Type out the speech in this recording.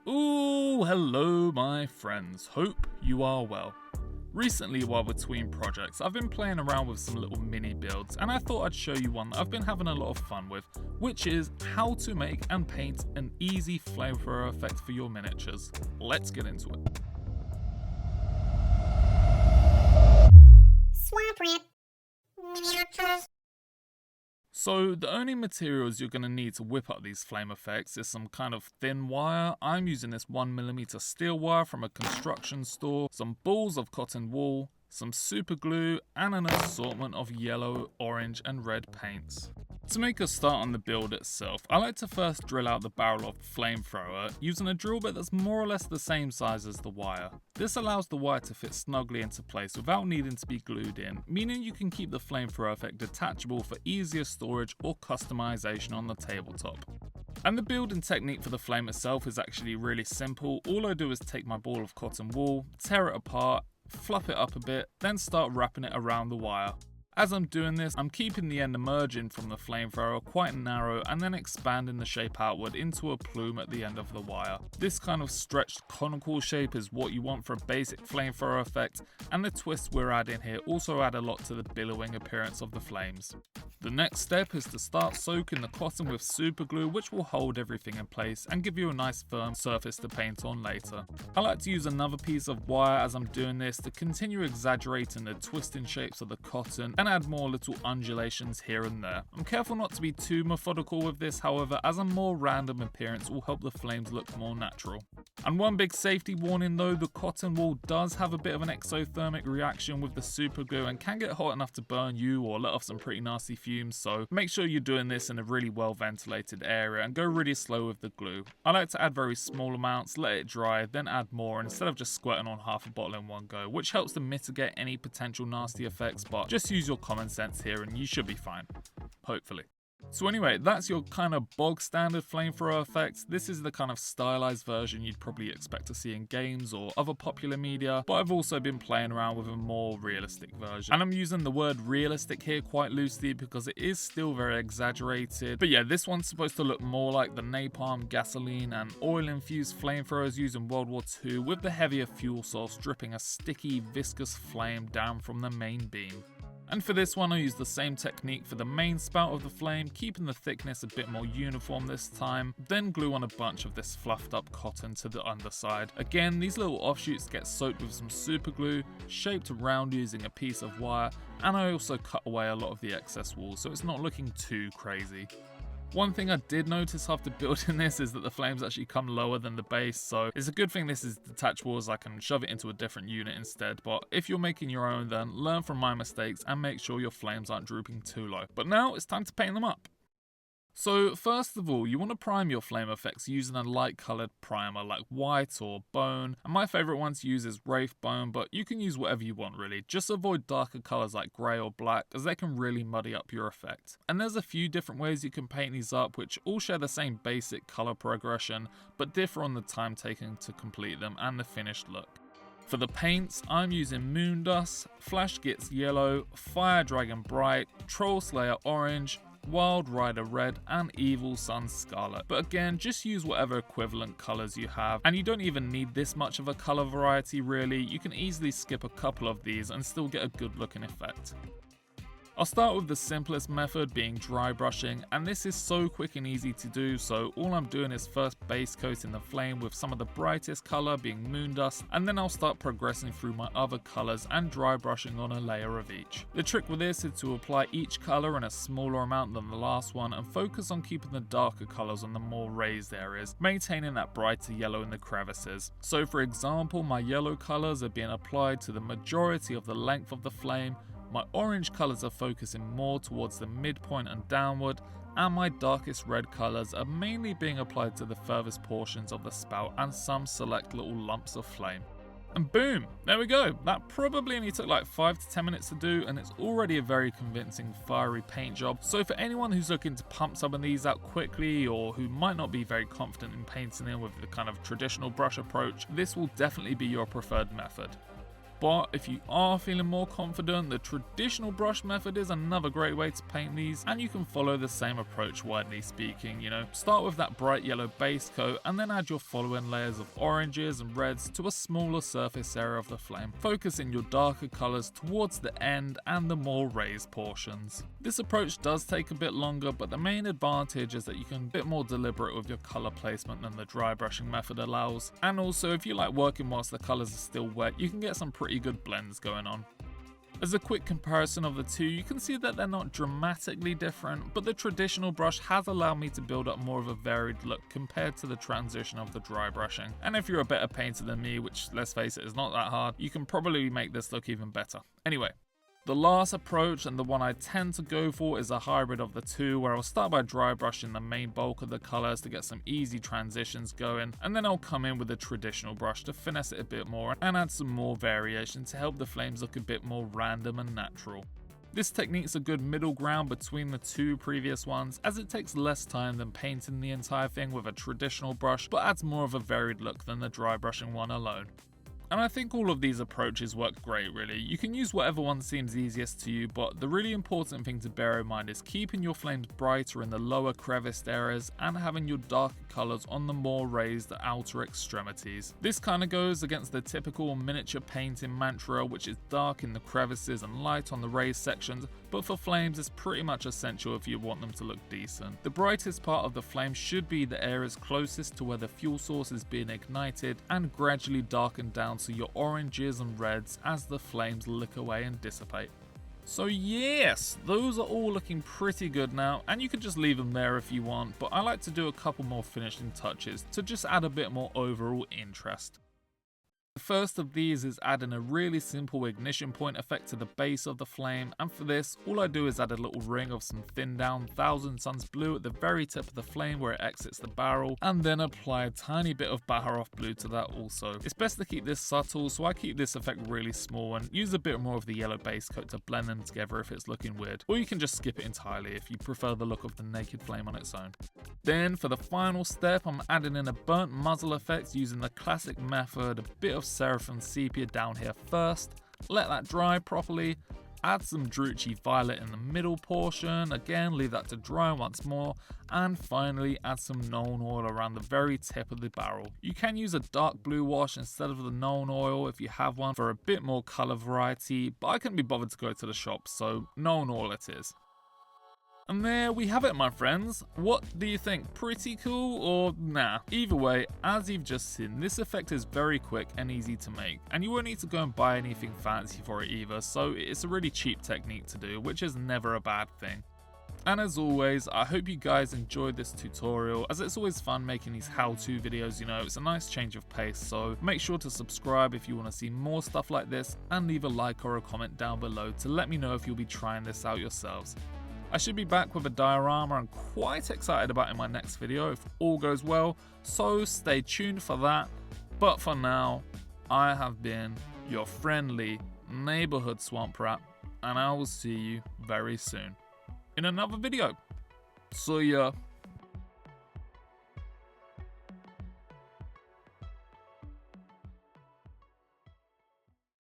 Ooh, hello my friends, hope you are well. Recently, while between projects, I've been playing around with some little mini builds, and I thought I'd show you one that I've been having a lot of fun with, which is how to make and paint an easy flamethrower effect for your miniatures. Let's get into it. Swamp Rip Miniatures. So the only materials you're going to need to whip up these flame effects is some kind of thin wire. I'm using this 1mm steel wire from a construction store, some balls of cotton wool, some super glue, and an assortment of yellow, orange and red paints. To make a start on the build itself, I like to first drill out the barrel of the flamethrower using a drill bit that's more or less the same size as the wire. This allows the wire to fit snugly into place without needing to be glued in, meaning you can keep the flamethrower effect detachable for easier storage or customization on the tabletop. And the building technique for the flame itself is actually really simple. All I do is take my ball of cotton wool, tear it apart, fluff it up a bit, then start wrapping it around the wire. As I'm doing this, I'm keeping the end emerging from the flamethrower quite narrow and then expanding the shape outward into a plume at the end of the wire. This kind of stretched conical shape is what you want for a basic flamethrower effect, and the twists we're adding here also add a lot to the billowing appearance of the flames. The next step is to start soaking the cotton with super glue, which will hold everything in place and give you a nice firm surface to paint on later. I like to use another piece of wire as I'm doing this to continue exaggerating the twisting shapes of the cotton and add more little undulations here and there. I'm careful not to be too methodical with this, however, as a more random appearance will help the flames look more natural. And one big safety warning though, the cotton wool does have a bit of an exothermic reaction with the super glue and can get hot enough to burn you or let off some pretty nasty fumes, so make sure you're doing this in a really well ventilated area and go really slow with the glue. I like to add very small amounts, let it dry, then add more instead of just squirting on half a bottle in one go, which helps to mitigate any potential nasty effects, but just use your common sense here and you should be fine, hopefully. So anyway, that's your kind of bog standard flamethrower effect. This is the kind of stylized version you'd probably expect to see in games or other popular media, but I've also been playing around with a more realistic version. And I'm using the word realistic here quite loosely because it is still very exaggerated. But yeah, this one's supposed to look more like the napalm, gasoline and oil infused flamethrowers used in World War II, with the heavier fuel source dripping a sticky, viscous flame down from the main beam. And for this one I used the same technique for the main spout of the flame, keeping the thickness a bit more uniform this time, then glue on a bunch of this fluffed up cotton to the underside. Again, these little offshoots get soaked with some super glue, shaped around using a piece of wire, and I also cut away a lot of the excess wool so it's not looking too crazy. One thing I did notice after building this is that the flames actually come lower than the base, so it's a good thing this is detachable as I can shove it into a different unit instead, but if you're making your own then learn from my mistakes and make sure your flames aren't drooping too low. But now it's time to paint them up. So first of all, you want to prime your flame effects using a light coloured primer like white or bone, and my favourite one to use is Wraith Bone, but you can use whatever you want really. Just avoid darker colours like grey or black as they can really muddy up your effect. And there's a few different ways you can paint these up which all share the same basic colour progression but differ on the time taken to complete them and the finished look. For the paints, I'm using Moon Dust, Flash Gits Yellow, Fire Dragon Bright, Troll Slayer Orange, Wild Rider Red and Evil Sun Scarlet. But again, just use whatever equivalent colours you have, and you don't even need this much of a colour variety really. You can easily skip a couple of these and still get a good looking effect. I'll start with the simplest method being dry brushing, and this is so quick and easy to do, so all I'm doing is first base coating the flame with some of the brightest colour being Moon Dust, and then I'll start progressing through my other colours and dry brushing on a layer of each. The trick with this is to apply each colour in a smaller amount than the last one and focus on keeping the darker colours on the more raised areas, maintaining that brighter yellow in the crevices. So for example, my yellow colours are being applied to the majority of the length of the flame, my orange colours are focusing more towards the midpoint and downward, and my darkest red colours are mainly being applied to the furthest portions of the spout and some select little lumps of flame. And boom, there we go. That probably only took like 5 to 10 minutes to do, and it's already a very convincing fiery paint job. So for anyone who's looking to pump some of these out quickly or who might not be very confident in painting in with the kind of traditional brush approach, this will definitely be your preferred method. But if you are feeling more confident, the traditional brush method is another great way to paint these, and you can follow the same approach widely speaking. Start with that bright yellow base coat and then add your following layers of oranges and reds to a smaller surface area of the flame, focusing your darker colours towards the end and the more raised portions. This approach does take a bit longer, but the main advantage is that you can be a bit more deliberate with your colour placement than the dry brushing method allows, and also if you like working whilst the colours are still wet, you can get some pretty good blends going on. As a quick comparison of the two, you can see that they're not dramatically different, but the traditional brush has allowed me to build up more of a varied look compared to the transition of the dry brushing. And if you're a better painter than me, which let's face it is not that hard, you can probably make this look even better. Anyway, the last approach, and the one I tend to go for, is a hybrid of the two, where I'll start by dry brushing the main bulk of the colours to get some easy transitions going, and then I'll come in with a traditional brush to finesse it a bit more and add some more variation to help the flames look a bit more random and natural. This technique's a good middle ground between the two previous ones, as it takes less time than painting the entire thing with a traditional brush, but adds more of a varied look than the dry brushing one alone. And I think all of these approaches work great really. You can use whatever one seems easiest to you, but the really important thing to bear in mind is keeping your flames brighter in the lower creviced areas and having your darker colours on the more raised outer extremities. This kind of goes against the typical miniature painting mantra, which is dark in the crevices and light on the raised sections, but for flames it's pretty much essential if you want them to look decent. The brightest part of the flame should be the areas closest to where the fuel source is being ignited, and gradually darken down to your oranges and reds as the flames lick away and dissipate. So yes, those are all looking pretty good now, and you can just leave them there if you want, but I like to do a couple more finishing touches to just add a bit more overall interest. The first of these is adding a really simple ignition point effect to the base of the flame, and for this all I do is add a little ring of some thinned down 1000 Suns blue at the very tip of the flame where it exits the barrel, and then apply a tiny bit of Bharoff blue to that also. It's best to keep this subtle, so I keep this effect really small and use a bit more of the yellow base coat to blend them together if it's looking weird, or you can just skip it entirely if you prefer the look of the naked flame on its own. Then for the final step, I'm adding in a burnt muzzle effect using the classic method, a bit of Seraphim sepia down here first, let that dry properly, add some Drucci violet in the middle portion, again leave that to dry once more, and finally add some Nuln oil around the very tip of the barrel. You can use a dark blue wash instead of the Nuln oil if you have one for a bit more colour variety, but I couldn't be bothered to go to the shop, so Nuln oil it is. And there we have it, my friends. What do you think? Pretty cool or nah? Either way, as you've just seen, this effect is very quick and easy to make, and you won't need to go and buy anything fancy for it either, so it's a really cheap technique to do, which is never a bad thing. And as always, I hope you guys enjoyed this tutorial, as it's always fun making these how-to videos, it's a nice change of pace, so make sure to subscribe if you want to see more stuff like this, and leave a like or a comment down below to let me know if you'll be trying this out yourselves. I should be back with a diorama I'm quite excited about in my next video if all goes well, so stay tuned for that. But for now, I have been your friendly neighborhood swamp rat, and I will see you very soon in another video. See ya.